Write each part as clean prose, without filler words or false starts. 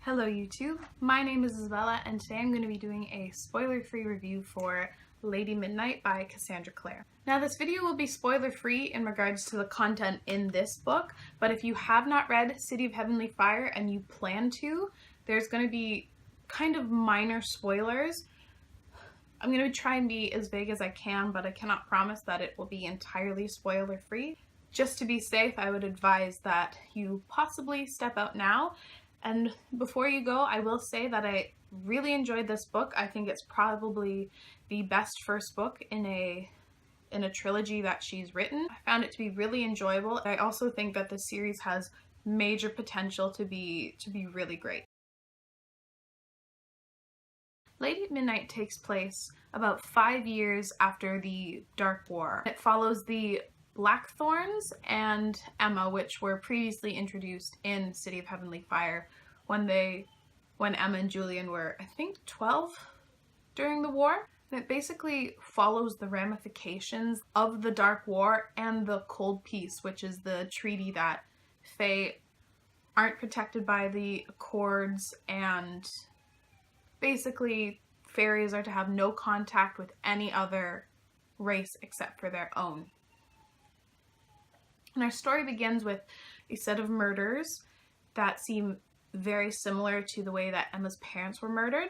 Hello YouTube, my name is Isabella and today I'm going to be doing a spoiler-free review for Lady Midnight by Cassandra Clare. Now this video will be spoiler-free in regards to the content in this book, but if you have not read City of Heavenly Fire and you plan to, there's going to be kind of minor spoilers. I'm going to try and be as vague as I can, but I cannot promise that it will be entirely spoiler-free. Just to be safe, I would advise that you possibly step out now. And before you go, I will say that I really enjoyed this book. I think it's probably the best first book in a trilogy that she's written. I found it to be really enjoyable. I also think that the series has major potential to be really great. Lady Midnight takes place about 5 years after the Dark War. It follows the Blackthorns and Emma, which were previously introduced in City of Heavenly Fire when Emma and Julian were, I think, 12 during the war. And it basically follows the ramifications of the Dark War and the Cold Peace, which is the treaty that Fae aren't protected by the Accords, and basically fairies are to have no contact with any other race except for their own. And our story begins with a set of murders that seem very similar to the way that Emma's parents were murdered.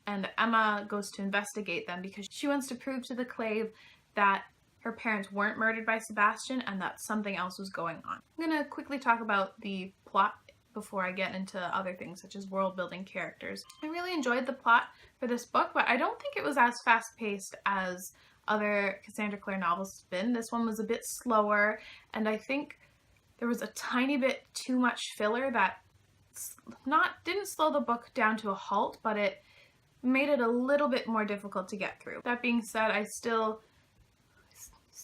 And Emma goes to investigate them because she wants to prove to the Clave that her parents weren't murdered by Sebastian and that something else was going on. I'm going to quickly talk about the plot before I get into other things such as world building characters. I really enjoyed the plot for this book, but I don't think it was as fast-paced as other Cassandra Clare novels have been. This one was a bit slower, and I think there was a tiny bit too much filler that didn't slow the book down to a halt, but it made it a little bit more difficult to get through. That being said, I still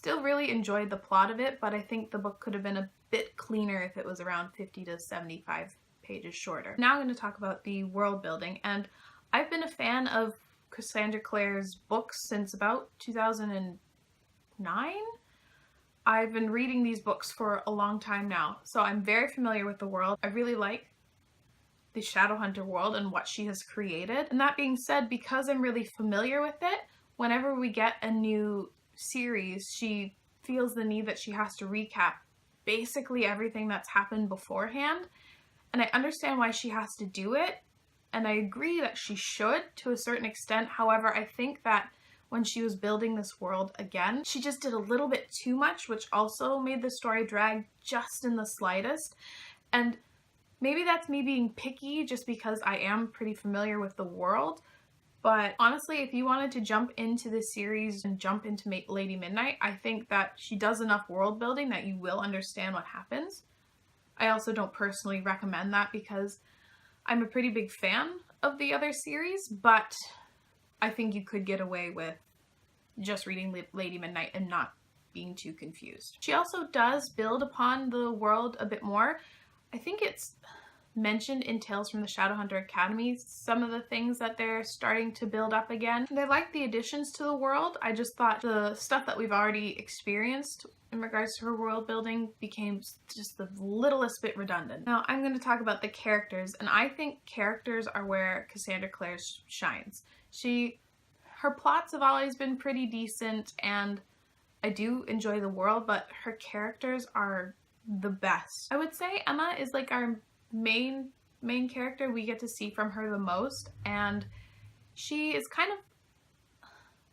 really enjoyed the plot of it, but I think the book could have been a bit cleaner if it was around 50 to 75 pages shorter. Now I'm going to talk about the world building, and I've been a fan of Cassandra Clare's books since about 2009. I've been reading these books for a long time now, so I'm very familiar with the world. I really like the Shadowhunter world and what she has created. And that being said, because I'm really familiar with it, whenever we get a new series, she feels the need that she has to recap basically everything that's happened beforehand. And I understand why she has to do it, and I agree that she should to a certain extent. However, I think that when she was building this world again, she just did a little bit too much, which also made the story drag just in the slightest. And maybe that's me being picky just because I am pretty familiar with the world. But honestly, if you wanted to jump into this series and jump into Lady Midnight, I think that she does enough world building that you will understand what happens. I also don't personally recommend that because I'm a pretty big fan of the other series, but I think you could get away with just reading Lady Midnight and not being too confused. She also does build upon the world a bit more. I think it's mentioned in Tales from the Shadowhunter Academy, some of the things that they're starting to build up again. And I like the additions to the world. I just thought the stuff that we've already experienced in regards to her world building became just the littlest bit redundant. Now I'm going to talk about the characters, and I think characters are where Cassandra Clare shines. Her plots have always been pretty decent, and I do enjoy the world, but her characters are the best. I would say Emma is like our main character. We get to see from her the most, and she is kind of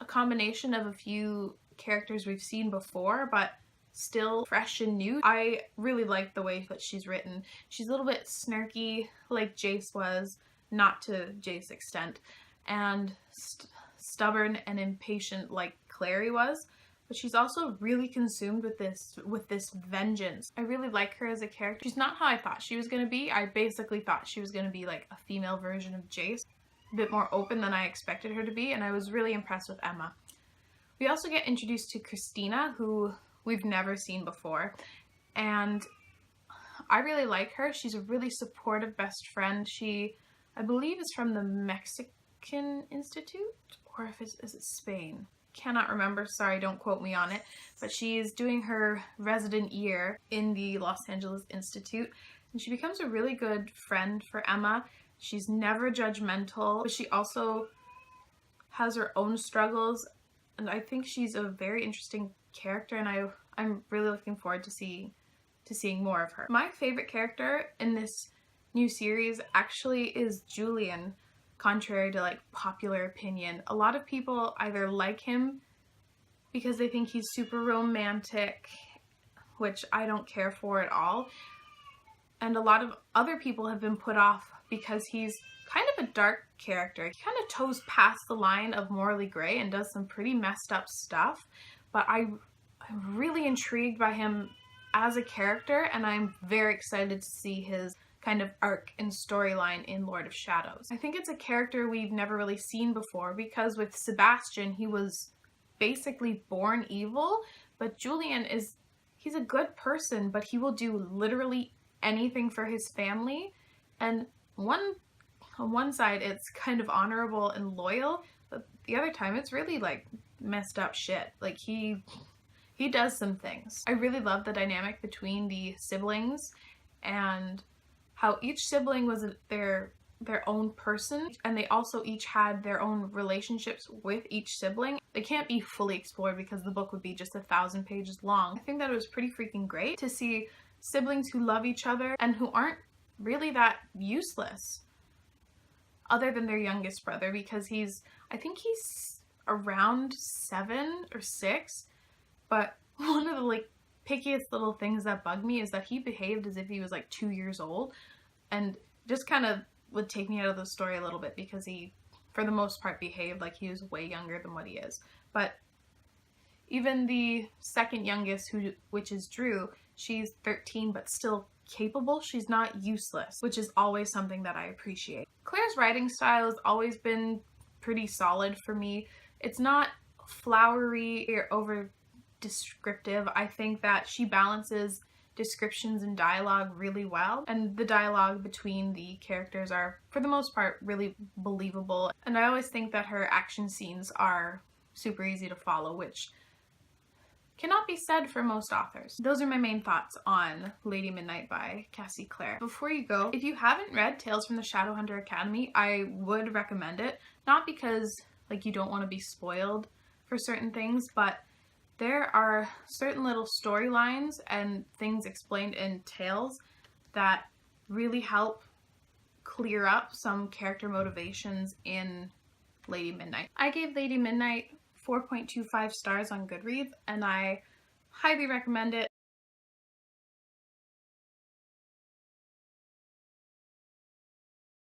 a combination of a few characters we've seen before, but still fresh and new. I really like the way that she's written. She's a little bit snarky like Jace was, not to Jace's extent, and stubborn and impatient like Clary was. But she's also really consumed with this vengeance. I really like her as a character. She's not how I thought she was going to be. I basically thought she was going to be like a female version of Jace, a bit more open than I expected her to be, and I was really impressed with Emma. We also get introduced to Christina, who we've never seen before, and I really like her. She's a really supportive best friend. She, I believe, is from the Mexican Institute, or is it Spain? Cannot remember, sorry, don't quote me on it, but she is doing her resident year in the Los Angeles Institute, and she becomes a really good friend for Emma. She's never judgmental, but she also has her own struggles, and I think she's a very interesting character, and I'm really looking forward to seeing more of her. My favorite character in this new series actually is Julian, contrary to like popular opinion. A lot of people either like him because they think he's super romantic, which I don't care for at all, and a lot of other people have been put off because he's kind of a dark character. He kind of toes past the line of morally gray and does some pretty messed up stuff, but I'm really intrigued by him as a character, and I'm very excited to see his kind of arc and storyline in Lord of Shadows. I think it's a character we've never really seen before, because with Sebastian, he was basically born evil, but Julian he's a good person, but he will do literally anything for his family, and on one side it's kind of honorable and loyal, but the other time it's really like messed up shit. Like he does some things. I really love the dynamic between the siblings and how each sibling was their own person, and they also each had their own relationships with each sibling. They can't be fully explored because the book would be just 1,000 pages long. I think that it was pretty freaking great to see siblings who love each other and who aren't really that useless, other than their youngest brother, because I think he's around 7 or 6, but one of the like pickiest little things that bug me is that he behaved as if he was like 2 years old, and just kind of would take me out of the story a little bit, because he, for the most part, behaved like he was way younger than what he is. But even the second youngest, which is Drew, she's 13 but still capable. She's not useless, which is always something that I appreciate. Claire's writing style has always been pretty solid for me. It's not flowery or over descriptive. I think that she balances descriptions and dialogue really well, and the dialogue between the characters are, for the most part, really believable. And I always think that her action scenes are super easy to follow, which cannot be said for most authors. Those are my main thoughts on Lady Midnight by Cassie Clare. Before you go, if you haven't read Tales from the Shadowhunter Academy, I would recommend it. Not because like you don't want to be spoiled for certain things, but there are certain little storylines and things explained in Tales that really help clear up some character motivations in Lady Midnight. I gave Lady Midnight 4.25 stars on Goodreads, and I highly recommend it.